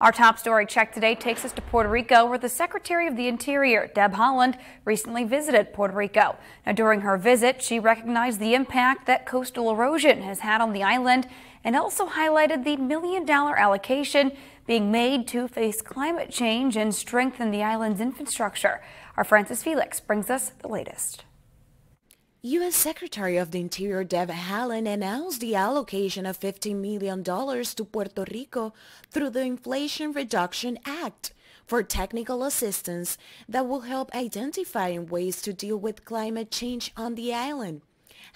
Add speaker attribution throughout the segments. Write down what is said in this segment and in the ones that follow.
Speaker 1: Our top story check today takes us to Puerto Rico, where the Secretary of the Interior, Deb Haaland, recently visited Puerto Rico. Now, during her visit, she recognized the impact that coastal erosion has had on the island and also highlighted the $1 million allocation being made to face climate change and strengthen the island's infrastructure. Our Francis Felix brings us the latest.
Speaker 2: U.S. Secretary of the Interior Deb Haaland announced the allocation of $15 million to Puerto Rico through the Inflation Reduction Act for technical assistance that will help identify ways to deal with climate change on the island.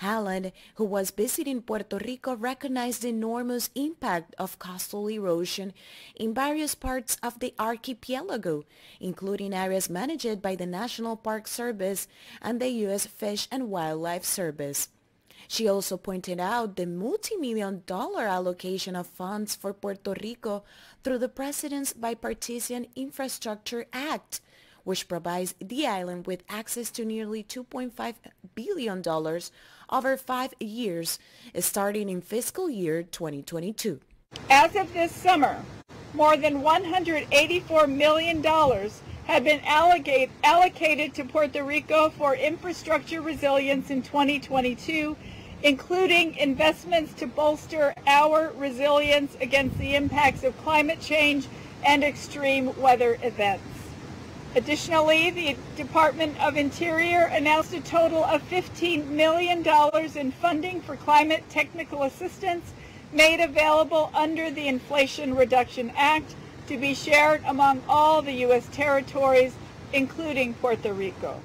Speaker 2: Haaland, who was visiting Puerto Rico, recognized the enormous impact of coastal erosion in various parts of the archipelago, including areas managed by the National Park Service and the U.S. Fish and Wildlife Service. She also pointed out the multi-million-dollar allocation of funds for Puerto Rico through the President's Bipartisan Infrastructure Act, which provides the island with access to nearly $2.5 billion over 5 years, starting in fiscal year 2022.
Speaker 3: As of this summer, more than $184 million have been allocated to Puerto Rico for infrastructure resilience in 2022, including investments to bolster our resilience against the impacts of climate change and extreme weather events. Additionally, the Department of Interior announced a total of $15 million in funding for climate technical assistance made available under the Inflation Reduction Act to be shared among all the U.S. territories, including Puerto Rico.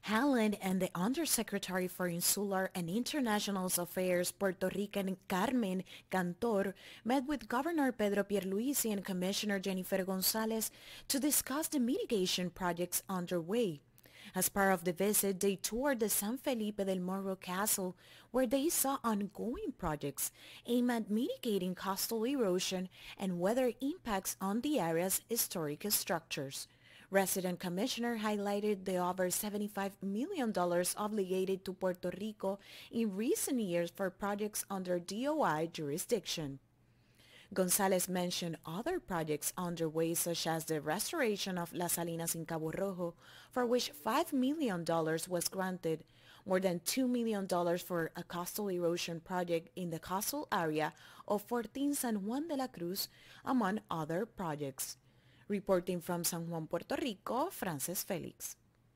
Speaker 2: Haaland and the Undersecretary for Insular and International Affairs, Puerto Rican Carmen Cantor, met with Governor Pedro Pierluisi and Commissioner Jennifer Gonzalez to discuss the mitigation projects underway. As part of the visit, they toured the San Felipe del Morro Castle, where they saw ongoing projects aimed at mitigating coastal erosion and weather impacts on the area's historic structures. Resident Commissioner highlighted the over $75 million obligated to Puerto Rico in recent years for projects under DOI jurisdiction. Gonzalez mentioned other projects underway, such as the restoration of Las Salinas in Cabo Rojo, for which $5 million was granted, more than $2 million for a coastal erosion project in the coastal area of Fortín San Juan de la Cruz, among other projects. Reporting from San Juan, Puerto Rico, Francis Felix.